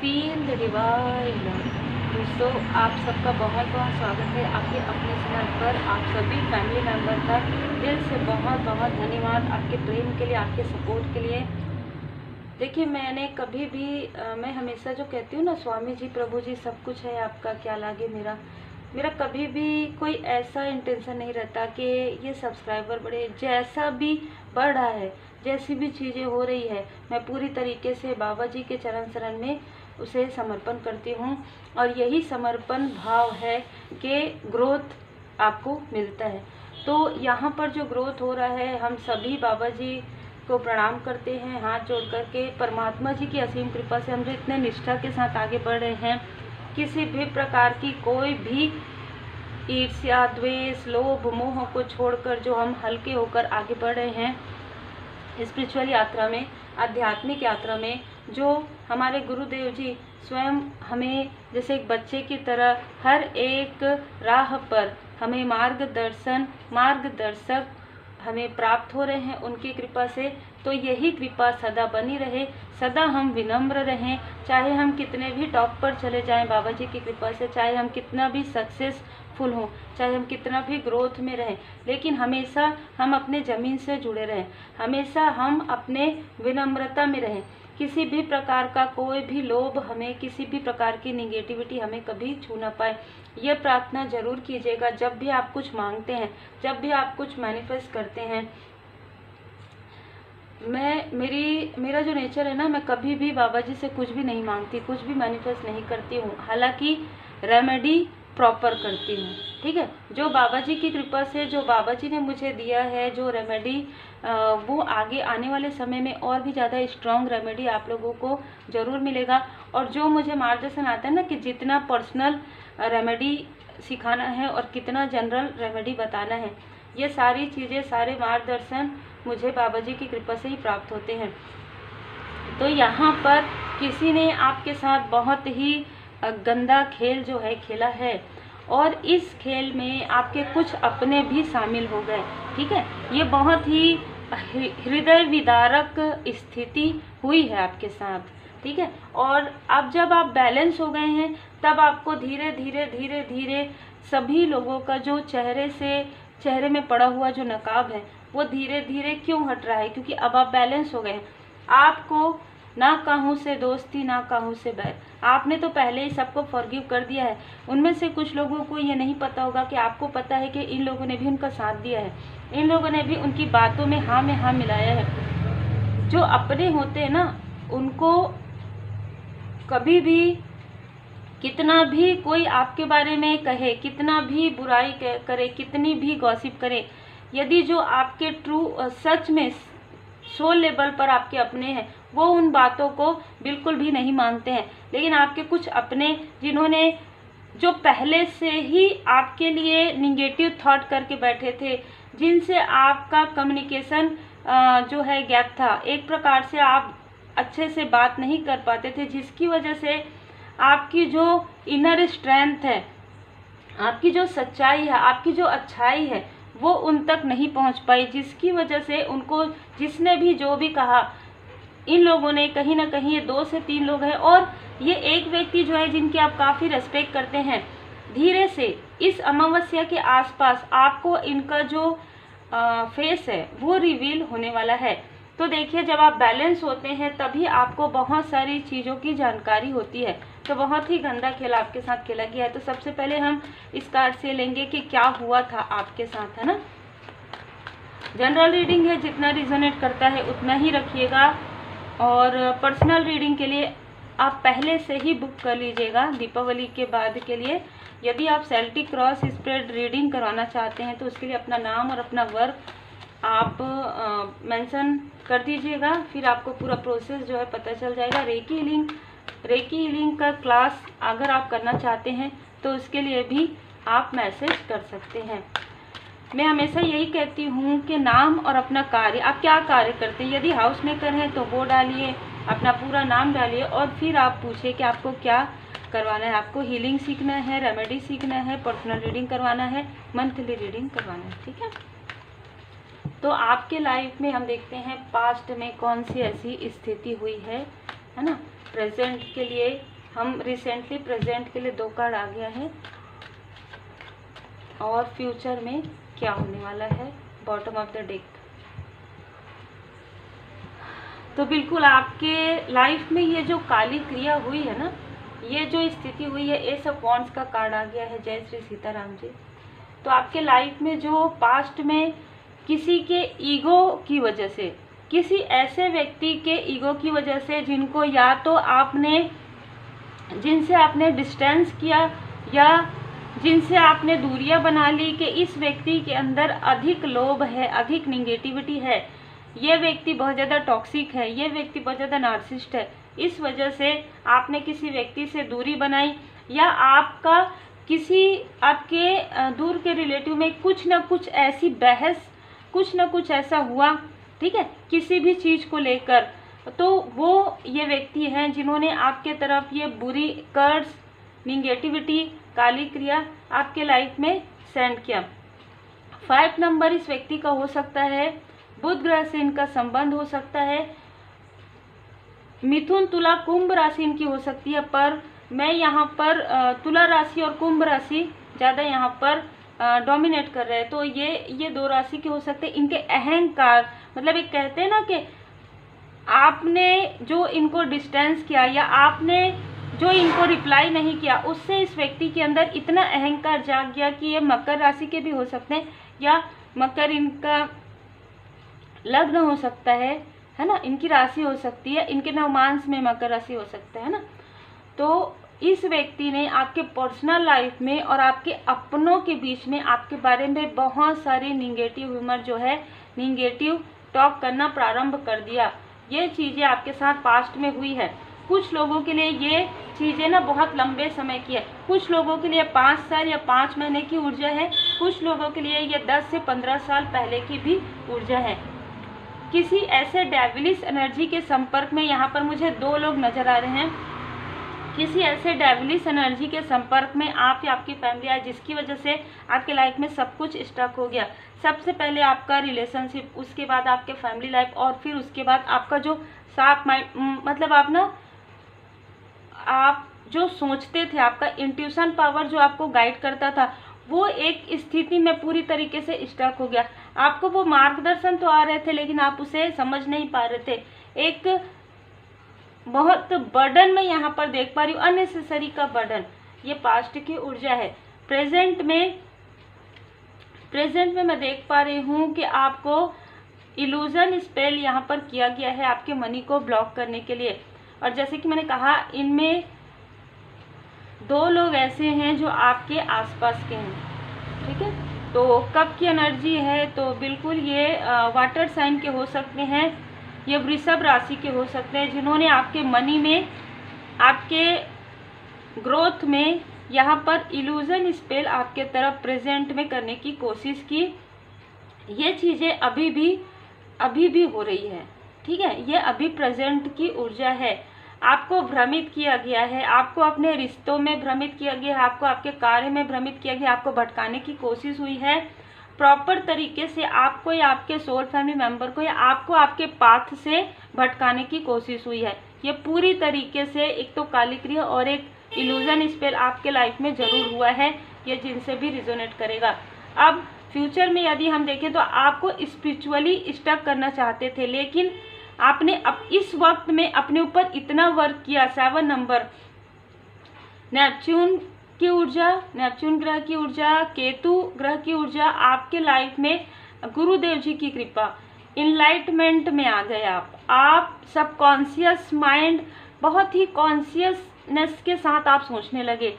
Feel the divine love. दोस्तों, आप सबका बहुत बहुत स्वागत है आपके अपने चैनल पर। आप सभी फैमिली मेम्बर का दिल से बहुत बहुत धन्यवाद आपके प्रेम के लिए, आपके सपोर्ट के लिए। देखिए, मैंने कभी भी मैं हमेशा जो कहती हूँ ना, स्वामी जी प्रभु जी सब कुछ है आपका, क्या लागे मेरा। मेरा कभी भी कोई ऐसा इंटेंशन नहीं रहता कि ये सब्सक्राइबर बढ़े। जैसा भी बढ़ रहा है, जैसी भी चीज़ें हो रही है, मैं पूरी तरीके से बाबा जी के चरण शरण में उसे समर्पण करती हूँ। और यही समर्पण भाव है कि ग्रोथ आपको मिलता है। तो यहाँ पर जो ग्रोथ हो रहा है, हम सभी बाबा जी को प्रणाम करते हैं हाथ जोड़ करके। परमात्मा जी की असीम कृपा से हम जो इतने निष्ठा के साथ आगे बढ़ रहे हैं, किसी भी प्रकार की कोई भी ईर्ष्या, द्वेष, लोभ, मोह को छोड़कर जो हम हल्के होकर आगे बढ़ रहे हैं स्पिरिचुअल यात्रा में, आध्यात्मिक यात्रा में, जो हमारे गुरुदेव जी स्वयं हमें जैसे एक बच्चे की तरह हर एक राह पर हमें मार्गदर्शक हमें प्राप्त हो रहे हैं उनकी कृपा से। तो यही कृपा सदा बनी रहे, सदा हम विनम्र रहें। चाहे हम कितने भी टॉप पर चले जाएं बाबा जी की कृपा से, चाहे हम कितना भी सक्सेसफुल हों, चाहे हम कितना भी ग्रोथ में रहें, लेकिन हमेशा हम अपने ज़मीन से जुड़े रहें, हमेशा हम अपने विनम्रता में रहें। किसी भी प्रकार का कोई भी लोभ हमें, किसी भी प्रकार की निगेटिविटी हमें कभी छू ना पाए। ये प्रार्थना जरूर कीजिएगा जब भी आप कुछ मांगते हैं, जब भी आप कुछ मैनिफेस्ट करते हैं। मेरा जो नेचर है ना, मैं कभी भी बाबा जी से कुछ भी नहीं मांगती, कुछ भी मैनिफेस्ट नहीं करती हूँ। हालांकि रेमेडी प्रॉपर करती हूँ, ठीक है। जो बाबा जी की कृपा से, जो बाबा जी ने मुझे दिया है जो रेमेडी, वो आगे आने वाले समय में और भी ज़्यादा स्ट्रॉन्ग रेमेडी आप लोगों को ज़रूर मिलेगा। और जो मुझे मार्गदर्शन आता है ना कि जितना पर्सनल रेमेडी सिखाना है और कितना जनरल रेमेडी बताना है, ये सारी चीज़ें, सारे मार्गदर्शन मुझे बाबा जी की कृपा से ही प्राप्त होते हैं। तो यहाँ पर किसी ने आपके साथ बहुत ही गंदा खेल जो है खेला है, और इस खेल में आपके कुछ अपने भी शामिल हो गए, ठीक है। ये बहुत ही हृदय विदारक स्थिति हुई है आपके साथ, ठीक है। और अब जब आप बैलेंस हो गए हैं, तब आपको धीरे धीरे धीरे धीरे सभी लोगों का जो चेहरे में पड़ा हुआ जो नकाब है, वो धीरे धीरे क्यों हट रहा है, क्योंकि अब आप बैलेंस हो गए हैं। आपको ना काहू से दोस्ती, ना काहू से बैर। आपने तो पहले ही सबको फॉरगिव कर दिया है। उनमें से कुछ लोगों को ये नहीं पता होगा कि आपको पता है कि इन लोगों ने भी उनका साथ दिया है, इन लोगों ने भी उनकी बातों में हाँ मिलाया है। जो अपने होते हैं ना, उनको कभी भी कितना भी कोई आपके बारे में कहे, कितना भी बुराई करे, कितनी भी गॉसिप करे, यदि जो आपके ट्रू सच में सोल लेवल पर आपके अपने हैं, वो उन बातों को बिल्कुल भी नहीं मानते हैं। लेकिन आपके कुछ अपने, जिन्होंने जो पहले से ही आपके लिए निगेटिव थॉट करके बैठे थे, जिनसे आपका कम्युनिकेशन जो है गैप था, एक प्रकार से आप अच्छे से बात नहीं कर पाते थे, जिसकी वजह से आपकी जो इनर स्ट्रेंथ है, आपकी जो सच्चाई है, आपकी जो अच्छाई है, वो उन तक नहीं पहुंच पाई, जिसकी वजह से उनको, जिसने भी जो भी कहा, इन लोगों ने कहीं ना कहीं, ये 2 से 3 लोग हैं और ये एक व्यक्ति जो है जिनकी आप काफ़ी रेस्पेक्ट करते हैं, धीरे से इस अमावस्या के आसपास आपको इनका जो फेस है वो रिवील होने वाला है। तो देखिए, जब आप बैलेंस होते हैं तभी आपको बहुत सारी चीज़ों की जानकारी होती है। तो बहुत ही गंदा खेल आपके साथ खेला गया है। तो सबसे पहले हम इस कार्ड से लेंगे कि क्या हुआ था आपके साथ, है ना। जनरल रीडिंग है, जितना रिजोनेट करता है उतना ही रखिएगा। और पर्सनल रीडिंग के लिए आप पहले से ही बुक कर लीजिएगा दीपावली के बाद के लिए। यदि आप सेल्टिक क्रॉस स्प्रेड रीडिंग करवाना चाहते हैं तो उसके लिए अपना नाम और अपना वर्क आप मेंशन कर दीजिएगा, फिर आपको पूरा प्रोसेस जो है पता चल जाएगा। रेकी हीलिंग का क्लास अगर आप करना चाहते हैं तो उसके लिए भी आप मैसेज कर सकते हैं। मैं हमेशा यही कहती हूँ कि नाम और अपना कार्य, आप क्या कार्य करते हैं। यदि हाउस मेकर हैं तो वो डालिए, अपना पूरा नाम डालिए, और फिर आप पूछिए कि आपको क्या करवाना है। आपको हीलिंग सीखना है, रेमेडी सीखना है, पर्सनल रीडिंग करवाना है, मंथली रीडिंग करवाना है, ठीक है। तो आपके लाइफ में हम देखते हैं पास्ट में कौन सी ऐसी स्थिति हुई है है ना। प्रेजेंट के लिए हम रिसेंटली प्रेजेंट के लिए 2 कार्ड आ गया है, और फ्यूचर में क्या होने वाला है, बॉटम ऑफ द डेक। तो बिल्कुल आपके लाइफ में ये जो काली क्रिया हुई है ना, ये जो स्थिति हुई है, एस ऑफ वॉन्ड्स का कार्ड आ गया है, जय श्री सीताराम जी। तो आपके लाइफ में जो पास्ट में किसी के ईगो की वजह से, किसी ऐसे व्यक्ति के ईगो की वजह से जिनको या तो जिनसे आपने डिस्टेंस किया या जिनसे आपने दूरियां बना ली कि इस व्यक्ति के अंदर अधिक लोभ है, अधिक निगेटिविटी है, ये व्यक्ति बहुत ज़्यादा टॉक्सिक है, ये व्यक्ति बहुत ज़्यादा नार्सिसिस्ट है, इस वजह से आपने किसी व्यक्ति से दूरी बनाई, या आपका किसी आपके दूर के रिलेटिव में कुछ ना कुछ ऐसी बहस, कुछ ना कुछ ऐसा हुआ, ठीक है, किसी भी चीज़ को लेकर। तो वो ये व्यक्ति हैं जिन्होंने आपके तरफ ये बुरी कर्स, निगेटिविटी, काली क्रिया आपके लाइफ में सेंड किया। 5 नंबर इस व्यक्ति का हो सकता है, बुध ग्रह से इनका संबंध हो सकता है, मिथुन, तुला, कुंभ राशि इनकी हो सकती है, पर मैं यहाँ पर तुला राशि और कुंभ राशि ज़्यादा यहाँ पर डोमिनेट कर रहे हैं। तो ये 2 राशि के हो सकते हैं। इनके अहंकार, मतलब एक कहते हैं ना कि आपने जो इनको डिस्टेंस किया या आपने जो इनको रिप्लाई नहीं किया, उससे इस व्यक्ति के अंदर इतना अहंकार जाग गया कि ये मकर राशि के भी हो सकते हैं, या मकर इनका लग्न हो सकता है ना, इनकी राशि हो सकती है, इनके नवमांश में मकर राशि हो सकता है ना। तो इस व्यक्ति ने आपके पर्सनल लाइफ में और आपके अपनों के बीच में आपके बारे में बहुत सारी निगेटिव ह्यूमर जो है, निगेटिव टॉक करना प्रारंभ कर दिया। ये चीज़ें आपके साथ पास्ट में हुई है। कुछ लोगों के लिए ये चीज़ें ना बहुत लंबे समय की है, कुछ लोगों के लिए 5 साल या 5 महीने की ऊर्जा है, कुछ लोगों के लिए ये 10 से 15 साल पहले की भी ऊर्जा है। किसी ऐसे डेविलिश एनर्जी के संपर्क में यहाँ पर मुझे 2 लोग नजर आ रहे हैं। किसी ऐसे डेविलिश एनर्जी के संपर्क में आप या आपकी फैमिली आए, जिसकी वजह से आपके लाइफ में सब कुछ स्टक हो गया। सबसे पहले आपका रिलेशनशिप, उसके बाद आपके फैमिली लाइफ, और फिर उसके बाद आपका जो साफ माइंड, मतलब आप जो सोचते थे, आपका इंट्यूशन पावर जो आपको गाइड करता था, वो एक स्थिति में पूरी तरीके से स्टक हो गया। आपको वो मार्गदर्शन तो आ रहे थे, लेकिन आप उसे समझ नहीं पा रहे थे। एक बहुत बर्डन में यहाँ पर देख पा रही हूँ, अननेसेसरी का बर्डन, ये पास्ट की ऊर्जा है। प्रेजेंट में मैं देख पा रही हूँ कि आपको इल्यूजन स्पेल यहाँ पर किया गया है आपके मनी को ब्लॉक करने के लिए। और जैसे कि मैंने कहा, इनमें 2 लोग ऐसे हैं जो आपके आसपास के हैं, ठीक है। तो कब की एनर्जी है, तो बिल्कुल ये वाटर साइन के हो सकते हैं, ये वृषभ राशि के हो सकते हैं, जिन्होंने आपके मनी में, आपके ग्रोथ में यहाँ पर इल्यूजन स्पेल आपके तरफ प्रेजेंट में करने की कोशिश की। ये चीज़ें अभी भी हो रही है, ठीक है। ये अभी प्रेजेंट की ऊर्जा है। आपको भ्रमित किया गया है, आपको अपने रिश्तों में भ्रमित किया गया है, आपको आपके कार्य में भ्रमित किया गया, आपको भटकाने की कोशिश हुई है। प्रॉपर तरीके से आपको या आपके सोल फैमिली मेंबर को या आपको आपके पाथ से भटकाने की कोशिश हुई है। ये पूरी तरीके से एक तो काली क्रिया और एक इल्यूजन स्पेल आपके लाइफ में जरूर हुआ है, ये जिनसे भी रिजोनेट करेगा। अब फ्यूचर में यदि हम देखें तो आपको स्पिरिचुअली स्टक करना चाहते थे, लेकिन आपने अब इस वक्त में अपने ऊपर इतना वर्क किया। 7 नंबर, नेपच्यून की ऊर्जा, नेपच्यून ग्रह की ऊर्जा, केतु ग्रह की ऊर्जा आपके लाइफ में, गुरुदेव जी की कृपा, इनलाइटमेंट में आ गए आप सबकॉन्शियस माइंड, बहुत ही कॉन्शियसनेस के साथ आप सोचने लगे।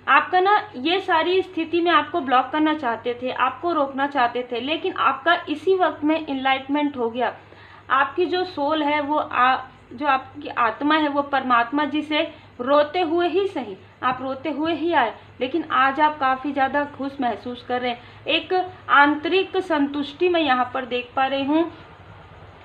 आपका ना ये सारी स्थिति में आपको ब्लॉक करना चाहते थे, आपको रोकना चाहते थे, लेकिन आपका इसी वक्त में इनलाइटमेंट हो गया। आपकी जो सोल है वो जो आपकी आत्मा है वो परमात्मा जी से रोते हुए ही सही, आप रोते हुए ही आए, लेकिन आज आप काफ़ी ज़्यादा खुश महसूस कर रहे हैं। एक आंतरिक संतुष्टि मैं यहाँ पर देख पा रही हूँ।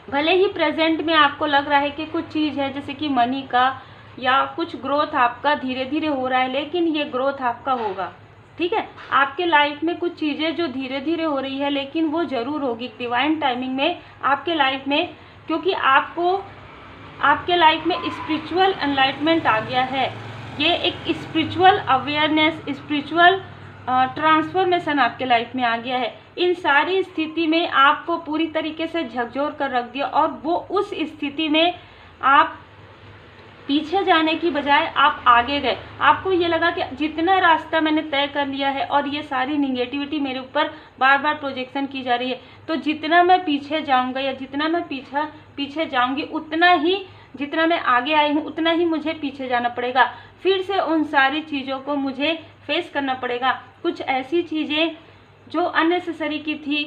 भले ही प्रेजेंट में आपको लग रहा है कि कुछ चीज़ है जैसे कि मनी का या कुछ ग्रोथ आपका धीरे धीरे हो रहा है, लेकिन ये ग्रोथ आपका होगा, ठीक है। आपके लाइफ में कुछ चीज़ें जो धीरे धीरे हो रही है, लेकिन वो ज़रूर होगी डिवाइन टाइमिंग में आपके लाइफ में, क्योंकि आपको आपके लाइफ में स्पिरिचुअल एनलाइटमेंट आ गया है। ये एक स्पिरिचुअल अवेयरनेस, स्पिरिचुअल ट्रांसफॉर्मेशन आपके लाइफ में आ गया है। इन सारी स्थिति में आपको पूरी तरीके से झकझोर कर रख दिया और वो उस स्थिति में आप पीछे जाने की बजाय आप आगे गए। आपको ये लगा कि जितना रास्ता मैंने तय कर लिया है और ये सारी निगेटिविटी मेरे ऊपर बार बार प्रोजेक्शन की जा रही है, तो जितना मैं पीछे जाऊंगा या जितना मैं पीछे जाऊंगी, उतना ही जितना मैं आगे आई हूँ उतना ही मुझे पीछे जाना पड़ेगा। फिर से उन सारी चीज़ों को मुझे फेस करना पड़ेगा। कुछ ऐसी चीज़ें जो अननेसेसरी की थी,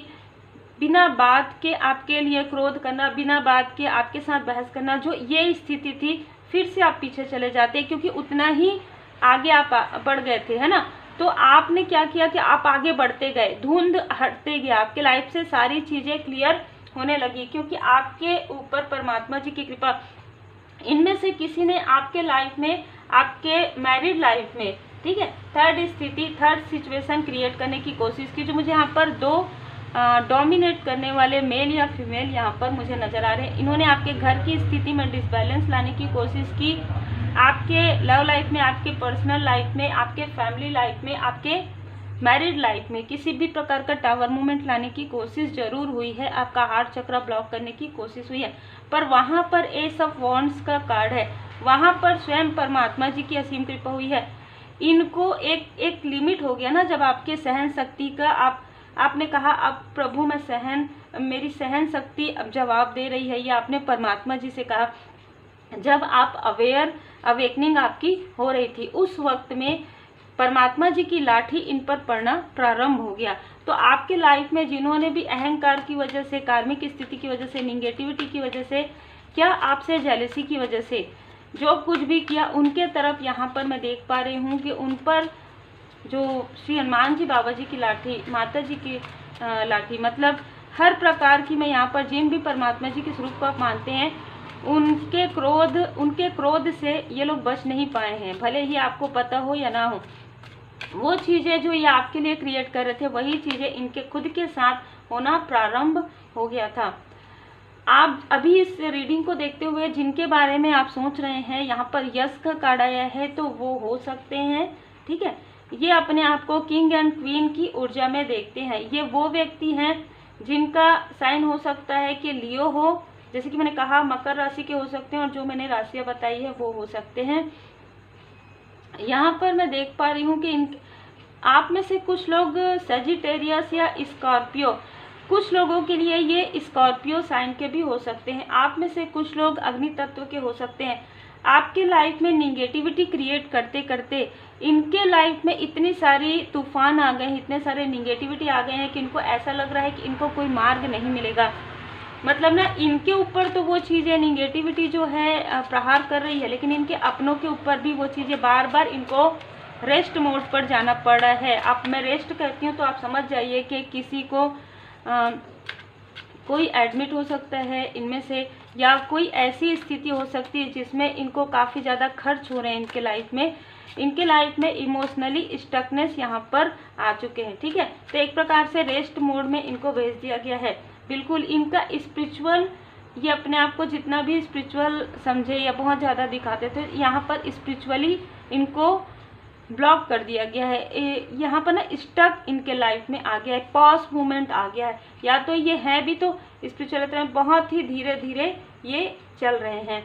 बिना बात के आपके लिए क्रोध करना, बिना बात के आपके साथ बहस करना, जो ये स्थिति थी, फिर से आप पीछे चले जाते क्योंकि उतना ही आगे आप बढ़ गए थे, है ना। तो आपने क्या किया कि आप आगे बढ़ते गए, धुंध हटते गए, आपके लाइफ से सारी चीज़ें क्लियर होने लगी क्योंकि आपके ऊपर परमात्मा जी की कृपा। इनमें से किसी ने आपके लाइफ में, आपके मैरिड लाइफ में, ठीक है, थर्ड स्थिति, थर्ड सिचुएशन क्रिएट करने की कोशिश की। जो मुझे यहाँ पर दो डोमिनेट करने वाले मेल या फीमेल यहाँ पर मुझे नजर आ रहे हैं। इन्होंने आपके घर की स्थिति में डिसबैलेंस लाने की कोशिश की। आपके लव लाइफ में, आपके पर्सनल लाइफ में, आपके फैमिली लाइफ में, आपके मैरिड लाइफ में किसी भी प्रकार का टावर मूवमेंट लाने की कोशिश जरूर हुई है। आपका हार्ट चक्र ब्लॉक करने की कोशिश हुई है, पर वहाँ पर एस ऑफ वॉन्ड्स का कार्ड है। वहाँ पर स्वयं परमात्मा जी की असीम कृपा हुई है। इनको एक लिमिट हो गया ना, जब आपके सहन शक्ति का आपने कहा अब प्रभु मेरी सहन शक्ति अब जवाब दे रही है, ये आपने परमात्मा जी से कहा। जब आप अवेकनिंग आपकी हो रही थी, उस वक्त में परमात्मा जी की लाठी इन पर पड़ना प्रारंभ हो गया। तो आपके लाइफ में जिन्होंने भी अहंकार की वजह से, कार्मिक स्थिति की वजह से, निगेटिविटी की वजह से, क्या आपसे जेलसी की वजह से जो कुछ भी किया, उनके तरफ यहाँ पर मैं देख पा रही हूँ कि उन पर जो श्री हनुमान जी बाबा जी की लाठी, माता जी की लाठी, मतलब हर प्रकार की, मैं यहाँ पर जिन भी परमात्मा जी के स्वरूप को आप मानते हैं, उनके क्रोध से ये लोग बच नहीं पाए हैं। भले ही आपको पता हो या ना हो, वो चीज़ें जो ये आपके लिए क्रिएट कर रहे थे, वही चीज़ें इनके खुद के साथ होना प्रारंभ हो गया था। आप अभी इस रीडिंग को देखते हुए जिनके बारे में आप सोच रहे हैं, यहाँ पर यश का कार्ड आया है, तो वो हो सकते हैं, ठीक है, ये अपने आप को किंग एंड क्वीन की ऊर्जा में देखते हैं। ये वो व्यक्ति हैं जिनका साइन हो सकता है कि लियो हो, जैसे कि मैंने कहा मकर राशि के हो सकते हैं, और जो मैंने राशियां बताई है वो हो सकते हैं। यहाँ पर मैं देख पा रही हूँ कि आप में से कुछ लोग सजिटेरियस या स्कॉर्पियो, कुछ लोगों के लिए ये स्कॉर्पियो साइन के भी हो सकते हैं। आप में से कुछ लोग अग्नि तत्व के हो सकते हैं। आपके लाइफ में निगेटिविटी क्रिएट करते करते इनके लाइफ में इतनी सारी तूफान आ गए हैं, इतने सारे निगेटिविटी आ गए हैं कि इनको ऐसा लग रहा है कि इनको कोई मार्ग नहीं मिलेगा। मतलब ना, इनके ऊपर तो वो चीज़ें, निगेटिविटी जो है प्रहार कर रही है, लेकिन इनके अपनों के ऊपर भी वो चीज़ें बार बार इनको रेस्ट मोड पर जाना पड़ रहा है। अब मैं रेस्ट कहती हूँ तो आप समझ जाइए कि किसी को कोई एडमिट हो सकता है इनमें से, या कोई ऐसी स्थिति हो सकती है जिसमें इनको काफ़ी ज़्यादा खर्च हो रहे हैं इनके लाइफ में इमोशनली स्टकनेस यहाँ पर आ चुके हैं, ठीक है। तो एक प्रकार से रेस्ट मोड में इनको भेज दिया गया है। बिल्कुल इनका स्पिरिचुअल, ये अपने आप को जितना भी स्पिरिचुअल समझे या बहुत ज़्यादा दिखाते थे, यहाँ पर स्पिरिचुअली इनको ब्लॉक कर दिया गया है। यहाँ पर ना स्टक इनके लाइफ में आ गया है, पॉज मूवमेंट आ गया है। या तो ये है भी तो स्पिरिचुअलिटी में बहुत ही धीरे धीरे ये चल रहे हैं।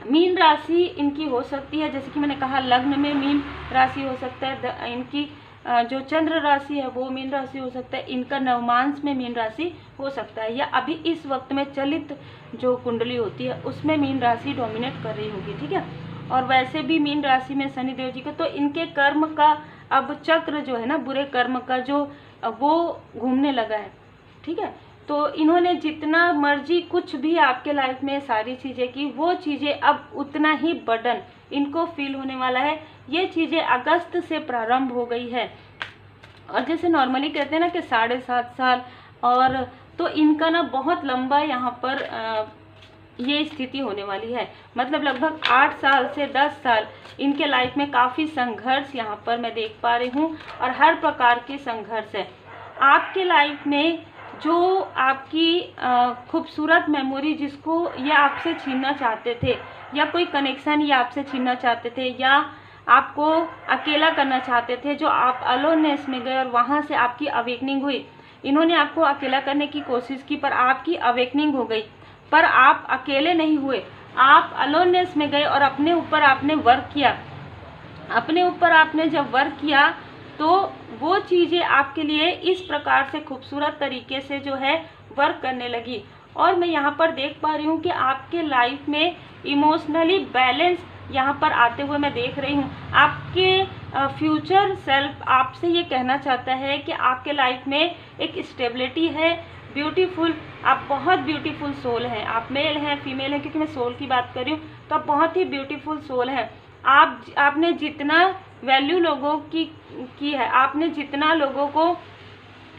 मीन राशि इनकी हो सकती है, जैसे कि मैंने कहा लग्न में मीन राशि हो सकता है, इनकी जो चंद्र राशि है वो मीन राशि हो सकता है, इनका नवमांश में मीन राशि हो सकता है, या अभी इस वक्त में चलित जो कुंडली होती है उसमें मीन राशि डोमिनेट कर रही होगी, ठीक है। और वैसे भी मीन राशि में शनिदेव जी का, तो इनके कर्म का अब चक्र जो है ना, बुरे कर्म का जो वो घूमने लगा है, ठीक है। तो इन्होंने जितना मर्जी कुछ भी आपके लाइफ में सारी चीज़ें की, वो चीज़ें अब उतना ही बर्डन इनको फील होने वाला है। ये चीज़ें अगस्त से प्रारंभ हो गई है, और जैसे नॉर्मली कहते हैं ना कि 7.5 साल, और तो इनका ना बहुत लंबा यहाँ पर ये स्थिति होने वाली है। मतलब लगभग 8 साल से 10 साल इनके लाइफ में काफ़ी संघर्ष यहाँ पर मैं देख पा रही हूँ, और हर प्रकार के संघर्ष है। आपके लाइफ में जो आपकी खूबसूरत मेमोरी जिसको ये आपसे छीनना चाहते थे, या कोई कनेक्शन ये आपसे छीनना चाहते थे, या आपको अकेला करना चाहते थे, जो आप अलोननेस में गए और वहाँ से आपकी अवेकनिंग हुई। इन्होंने आपको अकेला करने की कोशिश की पर आपकी अवेकनिंग हो गई, पर आप अकेले नहीं हुए, आप अलोननेस में गए और अपने ऊपर आपने वर्क किया। अपने ऊपर आपने जब वर्क किया तो वो चीज़ें आपके लिए इस प्रकार से खूबसूरत तरीके से जो है वर्क करने लगी। और मैं यहाँ पर देख पा रही हूँ कि आपके लाइफ में इमोशनली बैलेंस यहाँ पर आते हुए मैं देख रही हूँ। आपके फ्यूचर सेल्फ आपसे ये कहना चाहता है कि आपके लाइफ में एक स्टेबिलिटी है, ब्यूटीफुल, आप बहुत ब्यूटीफुल सोल हैं। आप मेल हैं, फीमेल हैं, क्योंकि मैं सोल की बात कर रही हूँ, तो आप बहुत ही ब्यूटीफुल सोल हैं। आपने जितना वैल्यू लोगों की है, आपने जितना लोगों को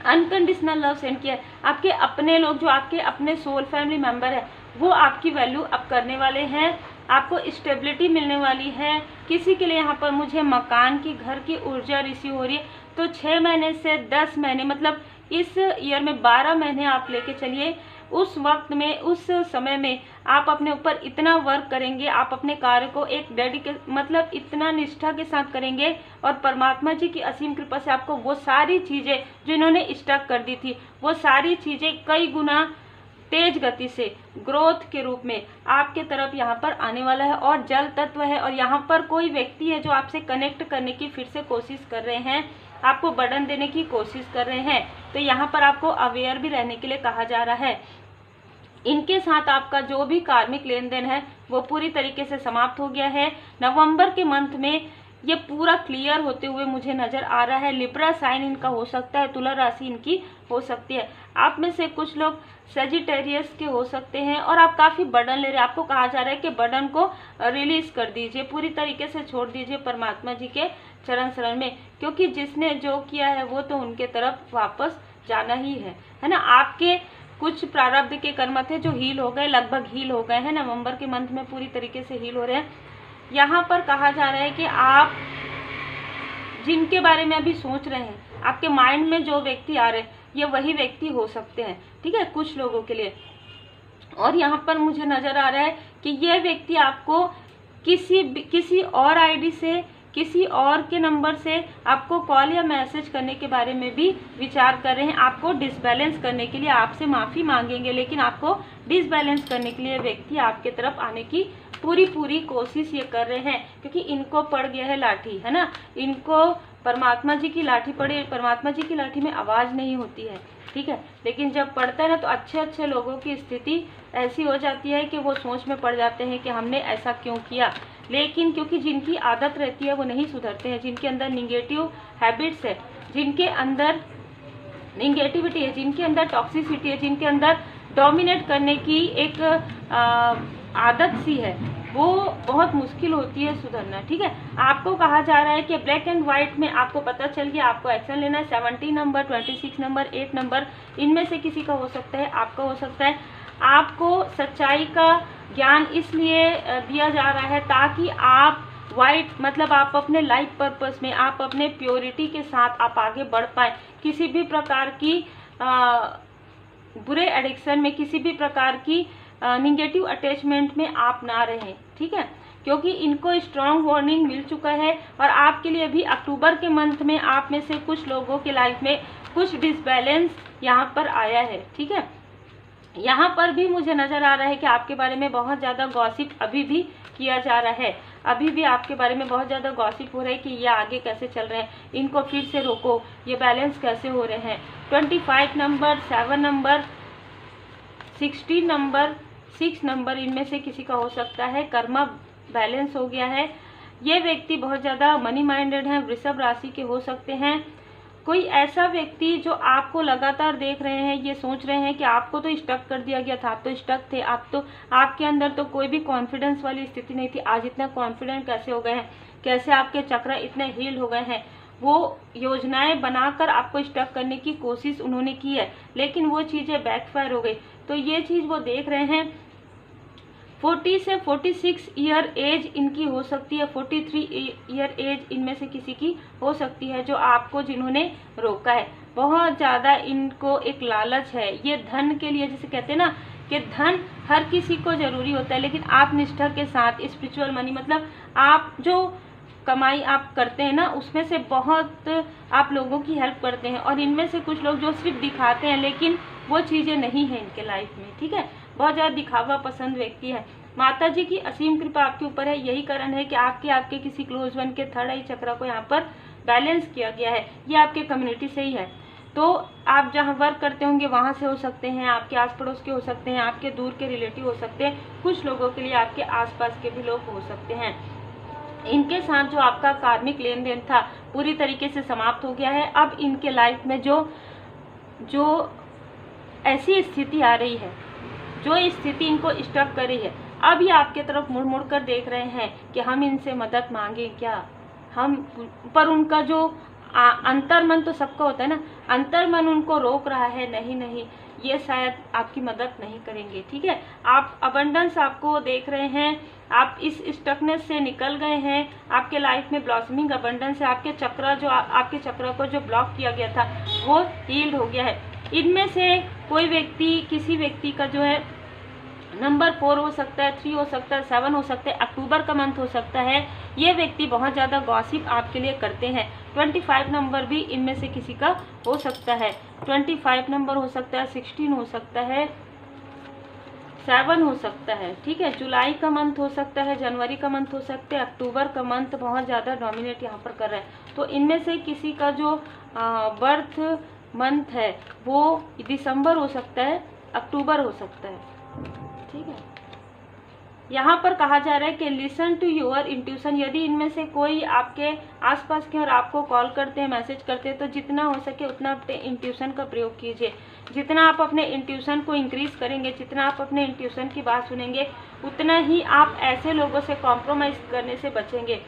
अनकंडीशनल लव सेंड किया है, आपके अपने लोग जो आपके अपने सोल फैमिली मेंबर है वो आपकी वैल्यू अब करने वाले हैं। आपको स्टेबिलिटी मिलने वाली है। किसी के लिए यहाँ पर मुझे मकान की, घर की ऊर्जा रिसीव हो रही है, तो 6 महीने से 10 महीने, मतलब इस ईयर में 12 महीने आप लेके चलिए। उस वक्त में, उस समय में आप अपने ऊपर इतना वर्क करेंगे, आप अपने कार्य को एक मतलब इतना निष्ठा के साथ करेंगे, और परमात्मा जी की असीम कृपा से आपको वो सारी चीज़ें जो इन्होंने स्टक कर दी थी, वो सारी चीज़ें कई गुना तेज गति से ग्रोथ के रूप में आपके तरफ यहाँ पर आने वाला है। और जल तत्व है, और यहाँ पर कोई व्यक्ति है जो आपसे कनेक्ट करने की फिर से कोशिश कर रहे हैं, आपको बर्डन देने की कोशिश कर रहे हैं। तो यहाँ पर आपको अवेयर भी रहने के लिए कहा जा रहा है। इनके साथ आपका जो भी कार्मिक लेन देन है वो पूरी तरीके से समाप्त हो गया है। नवंबर के मंथ में ये पूरा क्लियर होते हुए मुझे नजर आ रहा है। लिब्रा साइन इनका हो सकता है, तुला राशि इनकी हो सकती है। आप में से कुछ लोग सेजिटेरियस के हो सकते हैं और आप काफ़ी बर्डन ले रहे हैं। आपको कहा जा रहा है कि बर्डन को रिलीज कर दीजिए, पूरी तरीके से छोड़ दीजिए परमात्मा जी के चरण शरण में, क्योंकि जिसने जो किया है वो तो उनके तरफ वापस जाना ही है ना। आपके कुछ प्रारब्ध के कर्म थे जो हील हो गए, लगभग हील हो गए हैं, नवंबर के मंथ में पूरी तरीके से हील हो रहे हैं। यहाँ पर कहा जा रहा है कि आप जिनके बारे में अभी सोच रहे हैं, आपके माइंड में जो व्यक्ति आ रहे हैं ये वही व्यक्ति हो सकते हैं, ठीक है, कुछ लोगों के लिए। और यहाँ पर मुझे नजर आ रहा है कि ये व्यक्ति आपको किसी और आईडी से, किसी और के नंबर से आपको कॉल या मैसेज करने के बारे में भी विचार कर रहे हैं। आपको डिसबैलेंस करने के लिए आपसे माफ़ी मांगेंगे, लेकिन आपको डिसबैलेंस करने के लिए व्यक्ति आपके तरफ आने की पूरी कोशिश ये कर रहे हैं, क्योंकि इनको पड़ गया है लाठी, है ना। इनको परमात्मा जी की लाठी पड़ी। परमात्मा जी की लाठी में आवाज़ नहीं होती है, ठीक है, लेकिन जब पड़ता है ना तो अच्छे लोगों की स्थिति ऐसी हो जाती है कि वो सोच में पड़ जाते हैं कि हमने ऐसा क्यों किया। लेकिन क्योंकि जिनकी आदत रहती है वो नहीं सुधरते हैं, जिनके अंदर निगेटिव हैबिट्स है, जिनके अंदर निगेटिविटी है, जिनके अंदर टॉक्सिसिटी है, जिनके अंदर डोमिनेट करने की एक आदत सी है, वो बहुत मुश्किल होती है सुधरना, ठीक है। आपको कहा जा रहा है कि ब्लैक एंड व्हाइट में आपको पता चल गया, आपको एक्शन लेना है। 17 नंबर, 26 नंबर, 8 नंबर, इनमें से किसी का हो सकता है, आपका हो सकता है। आपको सच्चाई का ज्ञान इसलिए दिया जा रहा है ताकि आप वाइट, मतलब आप अपने लाइफ पर्पस में, आप अपने प्योरिटी के साथ आप आगे बढ़ पाए। किसी भी प्रकार की बुरे एडिक्शन में, किसी भी प्रकार की निगेटिव अटैचमेंट में आप ना रहें, ठीक है, क्योंकि इनको स्ट्रॉन्ग वार्निंग मिल चुका है। और आपके लिए भी अक्टूबर के मंथ में आप में से कुछ लोगों के लाइफ में कुछ डिसबैलेंस यहाँ पर आया है, ठीक है। यहाँ पर भी मुझे नज़र आ रहा है कि आपके बारे में बहुत ज़्यादा गॉसिप अभी भी किया जा रहा है। अभी भी आपके बारे में बहुत ज़्यादा गॉसिप हो रहा है कि ये आगे कैसे चल रहे हैं, इनको फिर से रोको, ये बैलेंस कैसे हो रहे हैं। 25 नंबर, 7 नंबर, 16 नंबर, 6 नंबर, इनमें से किसी का हो सकता है। कर्मा बैलेंस हो गया है। ये व्यक्ति बहुत ज़्यादा मनी माइंडेड हैं, वृषभ राशि के हो सकते हैं। कोई ऐसा व्यक्ति जो आपको लगातार देख रहे हैं, ये सोच रहे हैं कि आपको तो स्टक कर दिया गया था, आप तो स्टक थे, आपके अंदर तो कोई भी कॉन्फिडेंस वाली स्थिति नहीं थी, आज इतना कॉन्फिडेंट कैसे हो गए हैं, कैसे आपके चक्र इतने हील हो गए हैं। वो योजनाएं बनाकर आपको स्टक करने की कोशिश उन्होंने की है, लेकिन वो चीज़ें बैकफायर हो गई। तो ये चीज़ वो देख रहे हैं। 40 से 46 ईयर एज इनकी हो सकती है, 43 ईयर एज इनमें से किसी की हो सकती है, जो आपको जिन्होंने रोका है। बहुत ज़्यादा इनको एक लालच है, ये धन के लिए, जैसे कहते हैं ना कि धन हर किसी को ज़रूरी होता है, लेकिन आप निष्ठा के साथ स्पिरिचुअल मनी, मतलब आप जो कमाई आप करते हैं ना, उसमें से बहुत आप लोगों की हेल्प करते हैं। और इनमें से कुछ लोग जो सिर्फ दिखाते हैं, लेकिन वो चीज़ें नहीं हैं इनके लाइफ में, ठीक है। बहुत ज़्यादा दिखावा पसंद व्यक्ति है। माता जी की असीम कृपा आपके ऊपर है, यही कारण है कि आपके किसी क्लोज वन के थर्ड आई चक्र को यहाँ पर बैलेंस किया गया है। ये आपके कम्युनिटी से ही है, तो आप जहाँ वर्क करते होंगे वहाँ से हो सकते हैं, आपके आस पड़ोस के हो सकते हैं, आपके दूर के रिलेटिव हो सकते हैं, कुछ लोगों के लिए आपके आसपास के भी लोग हो सकते हैं। इनके साथ जो आपका कार्मिक लेन देन था पूरी तरीके से समाप्त हो गया है। अब इनके लाइफ में जो ऐसी स्थिति आ रही है, जो स्थिति इनको स्टक कर रही है, अब ये आपके तरफ मुड़ मुड़ कर देख रहे हैं कि हम इनसे मदद मांगे क्या, हम पर उनका जो अंतर्मन तो सबका होता है ना, अंतर्मन उनको रोक रहा है, नहीं ये शायद आपकी मदद नहीं करेंगे, ठीक है। आप अबंडेंस आपको देख रहे हैं, आप इस स्टकनेस से निकल गए हैं, आपके लाइफ में ब्लॉसमिंग अबंडेंस है, आपके चक्र को जो ब्लॉक किया गया था वो हील्ड हो गया है। इनमें से कोई व्यक्ति, किसी व्यक्ति का जो है नंबर 4 हो सकता है, 3 हो सकता है, 7 हो सकता है, अक्टूबर का मंथ हो सकता है। ये व्यक्ति बहुत ज़्यादा गॉसिप आपके लिए करते हैं। 25 नंबर भी इनमें से किसी का हो सकता है, 25 नंबर हो सकता है, 16 हो सकता है, 7 हो सकता है, ठीक है। जुलाई का मंथ हो सकता है, जनवरी का मंथ हो सकता है, अक्टूबर का मंथ बहुत ज़्यादा डोमिनेट यहाँ पर कर रहा है। तो इनमें से किसी का जो बर्थ मंथ है वो दिसंबर हो सकता है, अक्टूबर हो सकता है, ठीक है। यहाँ पर कहा जा रहा है कि लिसन टू योर इंट्यूशन। यदि इनमें से कोई आपके आसपास के और आपको कॉल करते हैं, मैसेज करते हैं, तो जितना हो सके उतना अपने इंट्यूशन का प्रयोग कीजिए। जितना आप अपने इंट्यूशन को इंक्रीज करेंगे, जितना आप अपने इंट्यूशन की बात सुनेंगे, उतना ही आप ऐसे लोगों से कॉम्प्रोमाइज़ करने से बचेंगे,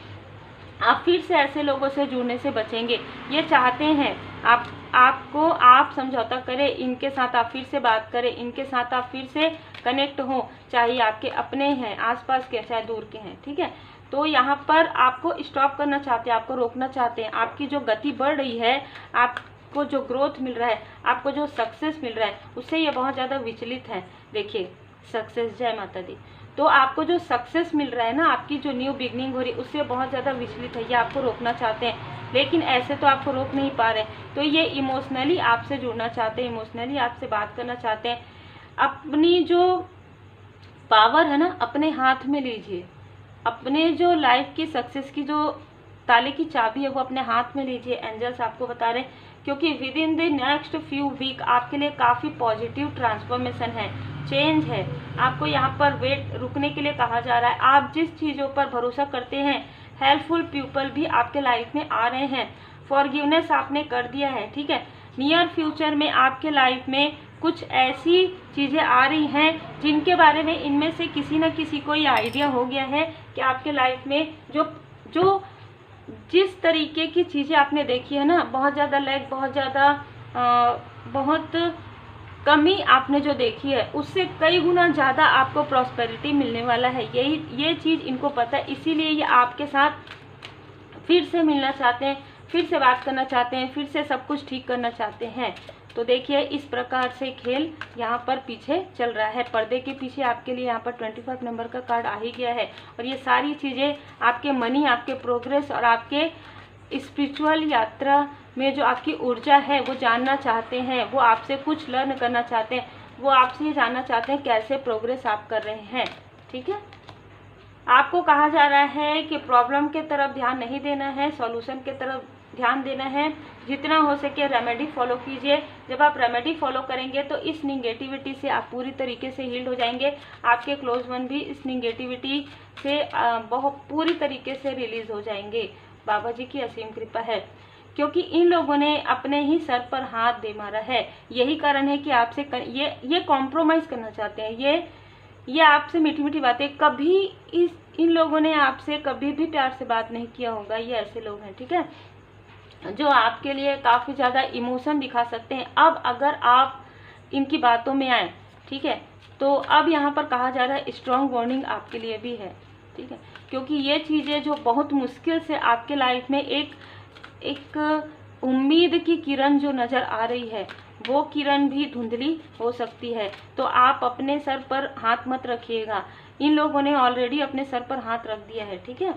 आप फिर से ऐसे लोगों से जुड़ने से बचेंगे। ये चाहते हैं आप समझौता करें, इनके साथ आप फिर से बात करें, इनके साथ आप फिर से कनेक्ट हो, चाहे आपके अपने हैं, आसपास के, चाहे दूर के हैं, ठीक है। तो यहाँ पर आपको स्टॉप करना चाहते हैं, आपको रोकना चाहते हैं। आपकी जो गति बढ़ रही है, आपको जो ग्रोथ मिल रहा है, आपको जो सक्सेस मिल रहा है, उससे ये बहुत ज़्यादा विचलित है। देखिए सक्सेस, जय माता दी। तो आपको जो सक्सेस मिल रहा है ना, आपकी जो न्यू बिगनिंग हो रही है, उससे बहुत ज़्यादा विचलित है, ये आपको रोकना चाहते हैं, लेकिन ऐसे तो आपको रोक नहीं पा रहे। तो ये इमोशनली आपसे जुड़ना चाहते हैं, इमोशनली आपसे बात करना चाहते हैं। अपनी जो पावर है ना, अपने हाथ में लीजिए। अपने जो लाइफ की सक्सेस की जो ताले की चाबी है, वो अपने हाथ में लीजिए। एंजल्स आपको बता रहे हैं, क्योंकि within the next few week आपके लिए काफ़ी पॉजिटिव ट्रांसफॉर्मेशन है, चेंज है। आपको यहाँ पर रुकने के लिए कहा जा रहा है। आप जिस चीज़ों पर भरोसा करते हैं, हेल्पफुल पीपल भी आपके लाइफ में आ रहे हैं। फॉरगिवनेस आपने कर दिया है, ठीक है। नियर फ्यूचर में आपके लाइफ में कुछ ऐसी चीज़ें आ रही हैं जिनके बारे में इनमें से किसी न किसी को ये आइडिया हो गया है कि आपके लाइफ में जो जिस तरीके की चीज़ें आपने देखी है ना, बहुत ज़्यादा लैग, बहुत कमी आपने जो देखी है, उससे कई गुना ज़्यादा आपको प्रॉस्पेरिटी मिलने वाला है। ये चीज़ इनको पता है, इसीलिए ये आपके साथ फिर से मिलना चाहते हैं, फिर से बात करना चाहते हैं, फिर से सब कुछ ठीक करना चाहते हैं। तो देखिए इस प्रकार से खेल यहाँ पर पीछे चल रहा है। पर्दे के पीछे आपके लिए यहाँ पर 25 नंबर का कार्ड आ ही गया है। और ये सारी चीज़ें आपके मनी, आपके प्रोग्रेस और आपके स्पिरिचुअल यात्रा में जो आपकी ऊर्जा है वो जानना चाहते हैं, वो आपसे कुछ लर्न करना चाहते हैं, वो आपसे ये जानना चाहते हैं कैसे प्रोग्रेस आप कर रहे हैं, ठीक है। आपको कहा जा रहा है कि प्रॉब्लम के तरफ ध्यान नहीं देना है, सॉल्यूशन के तरफ ध्यान देना है। जितना हो सके रेमेडी फॉलो कीजिए। जब आप रेमेडी फॉलो करेंगे तो इस निगेटिविटी से आप पूरी तरीके से हील्ड हो जाएंगे। आपके क्लोज वन भी इस निगेटिविटी से बहुत पूरी तरीके से रिलीज हो जाएंगे। बाबा जी की असीम कृपा है, क्योंकि इन लोगों ने अपने ही सर पर हाथ दे मारा है। यही कारण है कि आपसे ये कॉम्प्रोमाइज़ करना चाहते हैं। ये आपसे मीठी मीठी बातें, कभी इन लोगों ने आपसे कभी भी प्यार से बात नहीं किया होगा। ये ऐसे लोग हैं, ठीक है, जो आपके लिए काफ़ी ज़्यादा इमोशन दिखा सकते हैं। अब अगर आप इनकी बातों में आए, ठीक है, तो अब यहाँ पर कहा जा रहा है स्ट्रॉन्ग बॉन्डिंग आपके लिए भी है, ठीक है, क्योंकि ये चीज़ें जो बहुत मुश्किल से आपके लाइफ में एक उम्मीद की किरण जो नज़र आ रही है, वो किरण भी धुंधली हो सकती है। तो आप अपने सर पर हाथ मत रखिएगा, इन लोगों ने ऑलरेडी अपने सर पर हाथ रख दिया है, ठीक है।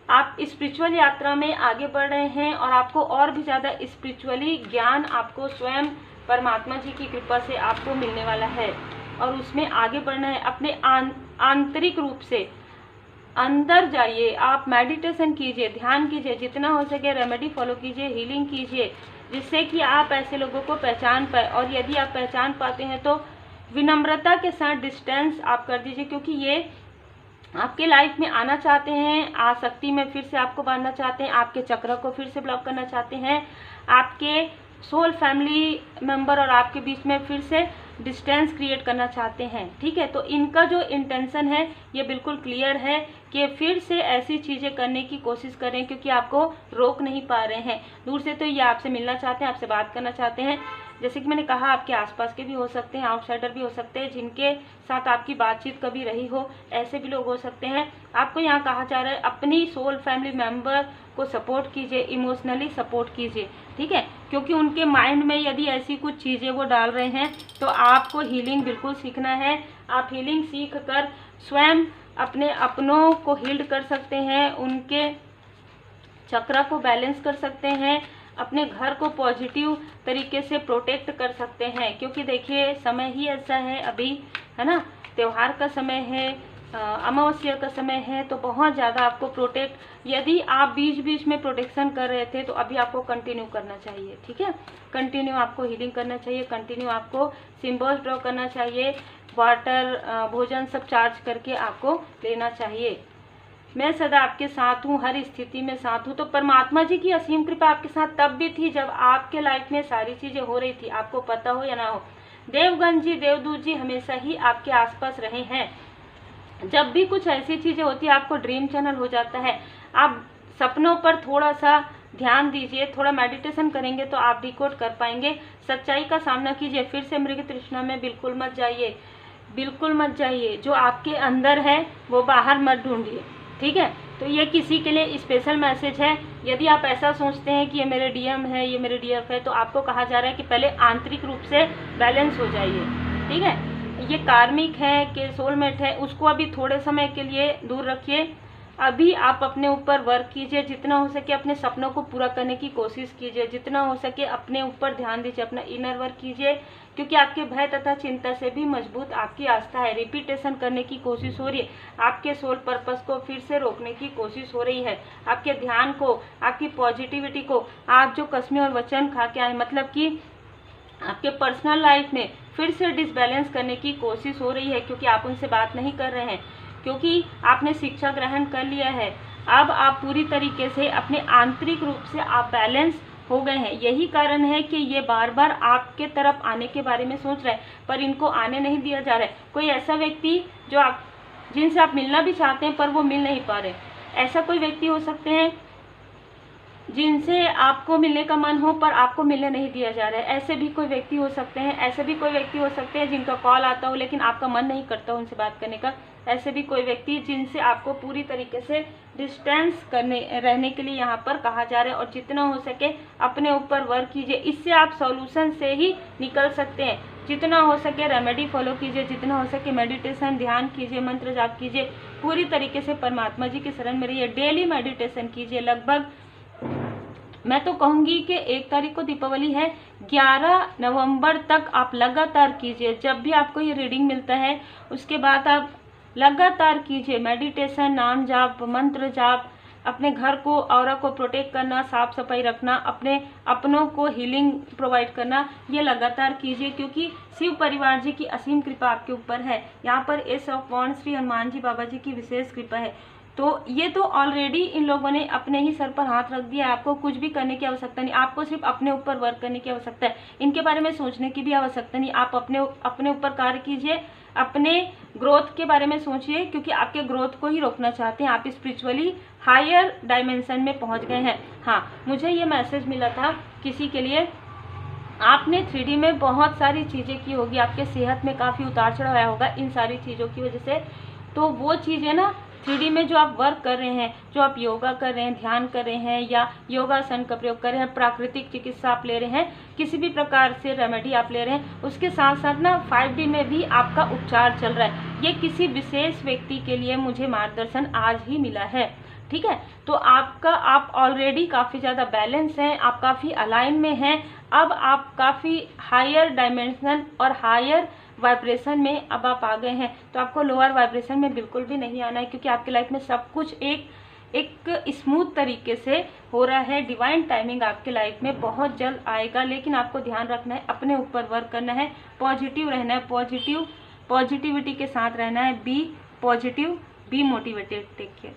आप स्पिरिचुअल यात्रा में आगे बढ़ रहे हैं और आपको और भी ज़्यादा स्पिरिचुअली ज्ञान आपको स्वयं परमात्मा जी की कृपा से आपको मिलने वाला है और उसमें आगे बढ़ना है। अपने आंतरिक रूप से अंदर जाइए, आप मेडिटेशन कीजिए, ध्यान कीजिए, जितना हो सके रेमेडी फॉलो कीजिए, हीलिंग कीजिए, जिससे कि आप ऐसे लोगों को पहचान पाए। और यदि आप पहचान पाते हैं तो विनम्रता के साथ डिस्टेंस आप कर दीजिए, क्योंकि ये आपके लाइफ में आना चाहते हैं, आसक्ति में फिर से आपको बांधना चाहते हैं, आपके चक्र को फिर से ब्लॉक करना चाहते हैं, आपके सोल फैमिली मेंबर और आपके बीच में फिर से डिस्टेंस क्रिएट करना चाहते हैं, ठीक है। तो इनका जो इंटेंशन है ये बिल्कुल क्लियर है कि फिर से ऐसी चीज़ें करने की कोशिश करें, क्योंकि आपको रोक नहीं पा रहे हैं। दूर से तो ये आपसे मिलना चाहते हैं, आपसे बात करना चाहते हैं, जैसे कि मैंने कहा आपके आसपास के भी हो सकते हैं, आउटसाइडर भी हो सकते हैं, जिनके साथ आपकी बातचीत कभी रही हो, ऐसे भी लोग हो सकते हैं। आपको यहाँ कहा जा रहा है अपनी सोल फैमिली मेंबर को सपोर्ट कीजिए, इमोशनली सपोर्ट कीजिए, ठीक है, क्योंकि उनके माइंड में यदि ऐसी कुछ चीज़ें वो डाल रहे हैं तो आपको हीलिंग बिल्कुल सीखना है। आप हीलिंग सीख कर स्वयं अपने अपनों को हील्ड कर सकते हैं, उनके चक्र को बैलेंस कर सकते हैं, अपने घर को पॉजिटिव तरीके से प्रोटेक्ट कर सकते हैं। क्योंकि देखिए समय ही ऐसा है अभी, है ना, त्योहार का समय है, अमावस्या का समय है, तो बहुत ज़्यादा आपको प्रोटेक्ट, यदि आप बीच बीच में प्रोटेक्शन कर रहे थे तो अभी आपको कंटिन्यू करना चाहिए, ठीक है। कंटिन्यू आपको हीलिंग करना चाहिए, कंटिन्यू आपको सिंबल्स ड्रॉ करना चाहिए, वाटर भोजन सब चार्ज करके आपको लेना चाहिए। मैं सदा आपके साथ हूँ, हर स्थिति में साथ हूँ। तो परमात्मा जी की असीम कृपा आपके साथ तब भी थी जब आपके लाइफ में सारी चीज़ें हो रही थी, आपको पता हो या ना हो। देवगण जी, देवदूत जी हमेशा ही आपके आसपास रहे हैं। जब भी कुछ ऐसी चीज़ें होती है, आपको ड्रीम चैनल हो जाता है, आप सपनों पर थोड़ा सा ध्यान दीजिए, थोड़ा मेडिटेशन करेंगे तो आप डिकोड कर पाएंगे। सच्चाई का सामना कीजिए, फिर से मृग तृष्णा में बिल्कुल मत जाइए, बिल्कुल मत जाइए। जो आपके अंदर है वो बाहर मत ढूंढिए, ठीक है। तो ये किसी के लिए स्पेशल मैसेज है। यदि आप ऐसा सोचते हैं कि ये मेरे डीएम है, ये मेरे डीएफ है, तो आपको कहा जा रहा है कि पहले आंतरिक रूप से बैलेंस हो जाइए, ठीक है। ये कार्मिक है कि सोलमेट है, उसको अभी थोड़े समय के लिए दूर रखिए। अभी आप अपने ऊपर वर्क कीजिए, जितना हो सके अपने सपनों को पूरा करने की कोशिश कीजिए, जितना हो सके अपने ऊपर ध्यान दीजिए, अपना इनर वर्क कीजिए, क्योंकि आपके भय तथा चिंता से भी मजबूत आपकी आस्था है। रिपीटेशन करने की कोशिश हो रही है, आपके सोल पर्पस को फिर से रोकने की कोशिश हो रही है, आपके ध्यान को, आपकी पॉजिटिविटी को, आप जो कसमें और वचन खा के आए, मतलब कि आपके पर्सनल लाइफ में फिर से डिसबैलेंस करने की कोशिश हो रही है, क्योंकि आप उनसे बात नहीं कर रहे हैं, क्योंकि आपने शिक्षा ग्रहण कर लिया है। अब आप पूरी तरीके से अपने आंतरिक रूप से आप बैलेंस हो गए हैं। यही कारण है कि ये बार बार आपके तरफ आने के बारे में सोच रहे हैं, पर इनको आने नहीं दिया जा रहा है। कोई ऐसा व्यक्ति जो आप जिनसे आप मिलना भी चाहते हैं पर वो मिल नहीं पा रहे, ऐसा कोई व्यक्ति हो सकते हैं जिनसे आपको मिलने का मन हो पर आपको मिलने नहीं दिया जा रहा है। ऐसे भी कोई व्यक्ति हो सकते हैं, ऐसे भी कोई व्यक्ति हो सकते हैं जिनका कॉल आता हो लेकिन आपका मन नहीं करता उनसे बात करने का। ऐसे भी कोई व्यक्ति जिनसे आपको पूरी तरीके से डिस्टेंस रहने के लिए यहाँ पर कहा जा रहा है। और जितना हो सके अपने ऊपर वर्क कीजिए, इससे आप सॉल्यूशन से ही निकल सकते हैं। जितना हो सके रेमेडी फॉलो कीजिए, जितना हो सके मेडिटेशन, ध्यान कीजिए, मंत्र जाप कीजिए, पूरी तरीके से परमात्मा जी की शरण में रहिए। डेली मेडिटेशन कीजिए, लगभग मैं तो कहूँगी कि 1 तारीख को दीपावली है, 11 नवंबर तक आप लगातार कीजिए। जब भी आपको ये रीडिंग मिलता है उसके बाद आप लगातार कीजिए मेडिटेशन, नाम जाप, मंत्र जाप, अपने घर को, ऑरा को प्रोटेक्ट करना, साफ सफाई रखना, अपने अपनों को हीलिंग प्रोवाइड करना, ये लगातार कीजिए, क्योंकि शिव परिवार जी की असीम कृपा आपके ऊपर है। यहाँ पर ace of wands Shri Hanuman ji बाबा जी की विशेष कृपा है। तो ये तो ऑलरेडी इन लोगों ने अपने ही सर पर हाथ रख दिया है। आपको कुछ भी करने की आवश्यकता नहीं, आपको सिर्फ अपने ऊपर वर्क करने की आवश्यकता है। इनके बारे में सोचने की भी आवश्यकता नहीं। आप अपने ऊपर कार्य कीजिए, अपने ग्रोथ के बारे में सोचिए, क्योंकि आपके ग्रोथ को ही रोकना चाहते हैं। आप स्पिरिचुअली हायर डायमेंशन में पहुंच गए हैं। हाँ, मुझे ये मैसेज मिला था किसी के लिए, आपने 3D में बहुत सारी चीज़ें की होगी, आपके सेहत में काफ़ी उतार चढ़ाव आया होगा इन सारी चीज़ों की वजह से। तो वो चीज़ें ना 3D में जो आप वर्क कर रहे हैं, जो आप योगा कर रहे हैं, ध्यान कर रहे हैं या योगासन का प्रयोग कर रहे हैं, प्राकृतिक चिकित्सा आप ले रहे हैं, किसी भी प्रकार से रेमेडी आप ले रहे हैं, उसके साथ साथ ना 5D में भी आपका उपचार चल रहा है। ये किसी विशेष व्यक्ति के लिए मुझे मार्गदर्शन आज ही मिला है, ठीक है। तो आप ऑलरेडी काफ़ी ज़्यादा बैलेंस हैं, आप काफ़ी अलाइन में हैं। अब आप काफ़ी हायर डायमेंशन और हायर वाइब्रेशन में अब आप आ गए हैं। तो आपको लोअर वाइब्रेशन में बिल्कुल भी नहीं आना है, क्योंकि आपकी लाइफ में सब कुछ एक स्मूथ तरीके से हो रहा है। डिवाइन टाइमिंग आपके लाइफ में बहुत जल्द आएगा, लेकिन आपको ध्यान रखना है, अपने ऊपर वर्क करना है, पॉजिटिव रहना है, पॉजिटिविटी के साथ रहना है। Be positive, be motivated. Take care.